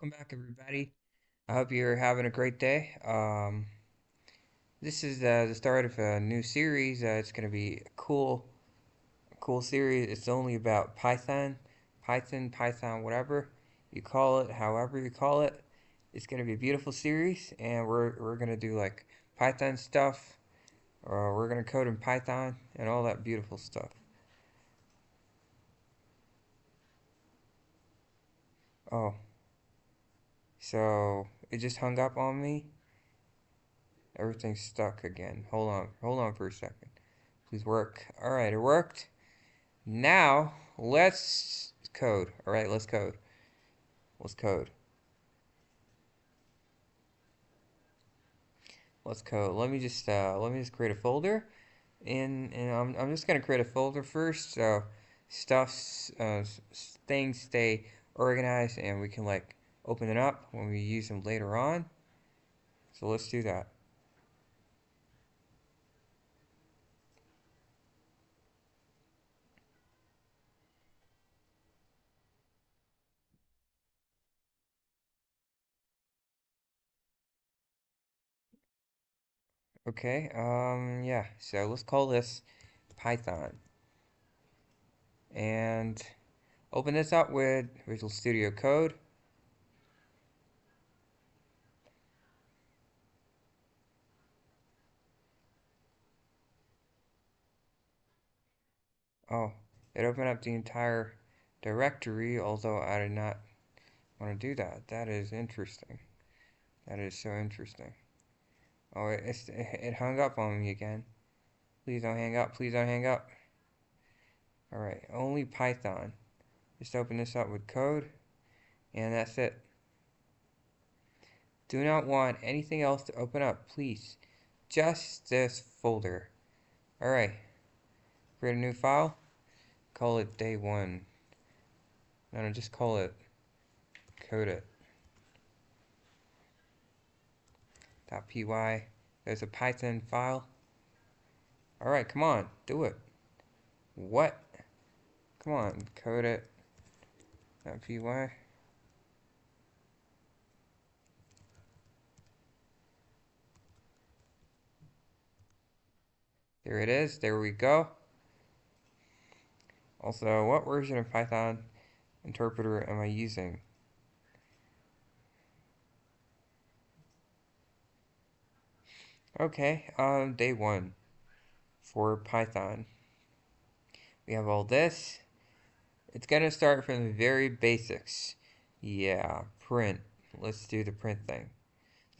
Welcome back, everybody. I hope you're having a great day. This is the start of a new series. It's going to be a cool series. It's only about Python, whatever you call it, however you call it. It's going to be a beautiful series, and we're going to do like Python stuff, or we're going to code in Python and all that beautiful stuff. Oh, so it just hung up on me. Everything's stuck again. Hold on for a second. Please work. Alright, it worked. Now, let's code. Alright, let's code. Let's code. Let's code. Let me just create a folder. And I'm just gonna create a folder first, so things stay organized and we can like open it up when we use them later on. So let's do that. Okay, yeah, so let's call this Python. And open this up with Visual Studio Code. Oh, it opened up the entire directory, although I did not want to do that. That is interesting. That is so interesting. Oh, it hung up on me again. Please don't hang up. Please don't hang up. Alright, only Python. Just open this up with code, and that's it. Do not want anything else to open up, please. Just this folder. Alright, create a new file. Call it day one. No, just call it code it. .py. There's a Python file. Alright, come on, do it. What? Come on, code it. .py. There it is. There we go. Also, what version of Python interpreter am I using? Okay, day one for Python. We have all this. It's gonna start from the very basics. Yeah, print. Let's do the print thing.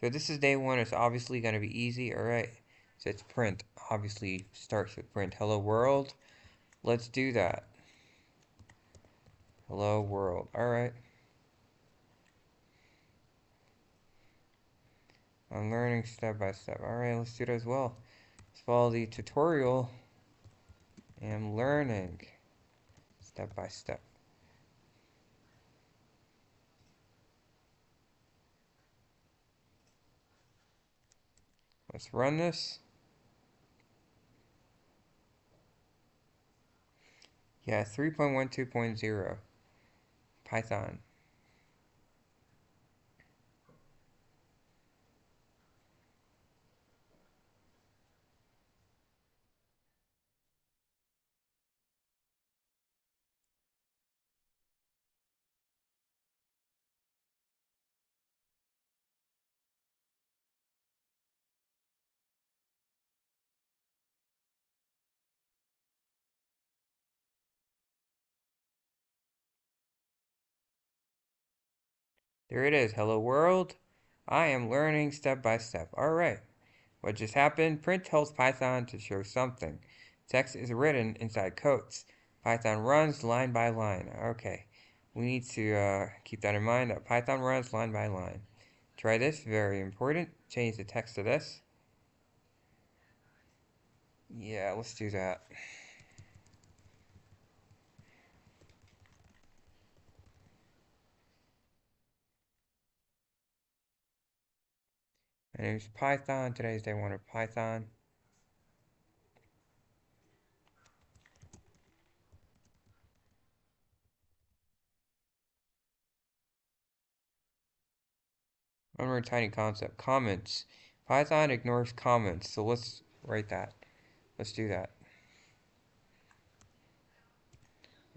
So this is day one. It's obviously gonna be easy. Alright, so it's print. Obviously starts with print. Hello world. Let's do that. Hello world. Alright. I'm learning step by step. Alright, let's do it as well. Let's follow the tutorial. And learning step by step. Let's run this. Yeah, 3.12.0 Python. There it is. Hello world. I am learning step by step. Alright. What just happened? Print tells Python to show something. Text is written inside quotes. Python runs line by line. Okay. We need to keep that in mind that Python runs line by line. Try this. Very important. Change the text to this. Yeah, let's do that. My name is Python. Today's day one of Python. One more tiny concept. Comments. Python ignores comments. So let's write that. Let's do that.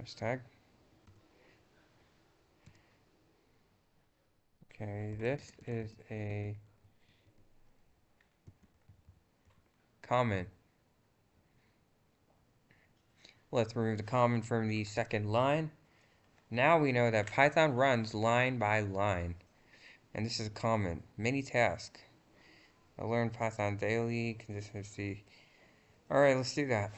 Hashtag. Okay, this is a comment. Let's remove the comment from the second line. Now we know that Python runs line by line. And this is a comment. Mini task. I learned Python daily. Consistency. Alright, let's do that.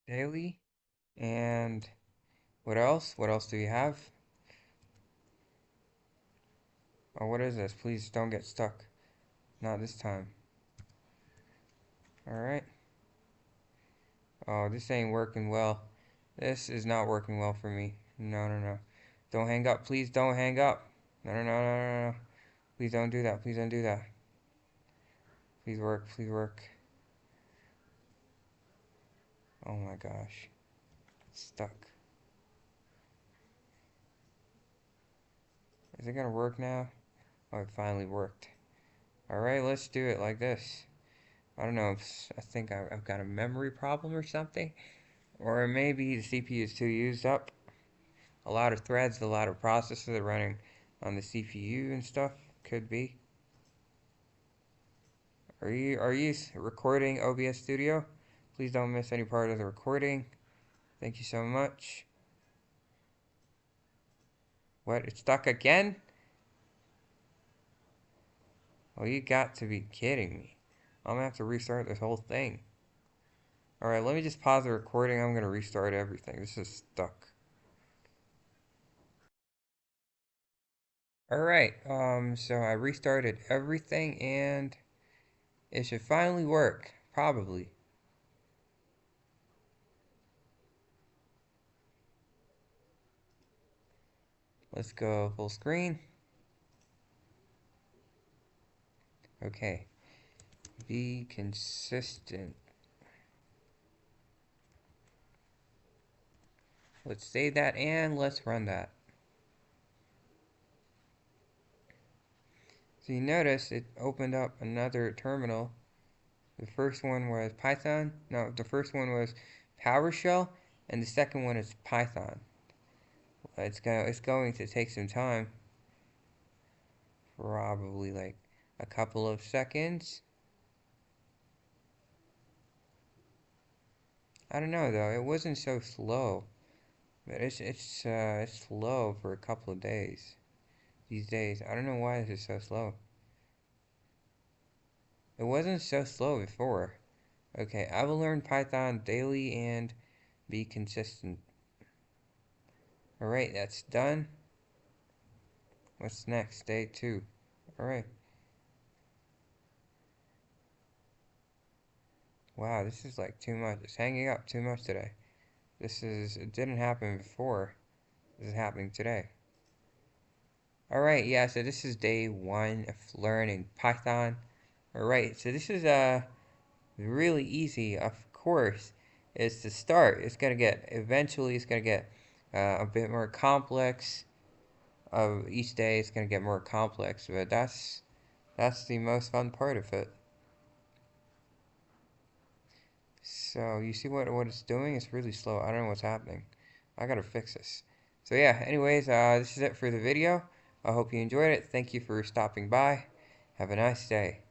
Daily. And what else? What else do we have? Oh, what is this? Please don't get stuck. Not this time. Alright. Oh, this ain't working well. This is not working well for me. No, no, no. Don't hang up. Please don't hang up. No, no, no, no, no, no. Please don't do that. Please don't do that. Please work. Please work. Oh my gosh. Stuck. Is it gonna work now? Oh, it finally worked. Alright, let's do it like this. I don't know if I think I've got a memory problem or something. Or maybe the CPU is too used up. A lot of threads, a lot of processors are running on the CPU and stuff. Could be. Are you recording OBS Studio? Please don't miss any part of the recording. Thank you so much. What? It's stuck again? Well, you got to be kidding me. I'm gonna have to restart this whole thing. Alright, let me just pause the recording. I'm gonna restart everything. This is stuck. Alright, so I restarted everything and it should finally work. Probably. Let's go full screen. Okay. Be consistent. Let's save that and let's run that. So you notice it opened up another terminal. The first one was Python. No, the first one was PowerShell, and the second one is Python. It's going to take some time. Probably like a couple of seconds. I don't know though. It wasn't so slow, but it's slow for a couple of days. These days, I don't know why this is so slow. It wasn't so slow before. Okay, I will learn Python daily and be consistent. Alright, that's done. What's next? Day 2. Alright. Wow, this is like too much. It's hanging up too much today. It didn't happen before. This is happening today. Alright, yeah, so this is day 1 of learning Python. Alright, so this is really easy, of course. It's the start. Eventually it's gonna get a bit more complex. Each day it's gonna get more complex, but that's the most fun part of it. So you see what it's doing? It's really slow. I don't know what's happening. I gotta fix this. So yeah, anyways, this is it for the video. I hope you enjoyed it. Thank you for stopping by. Have a nice day.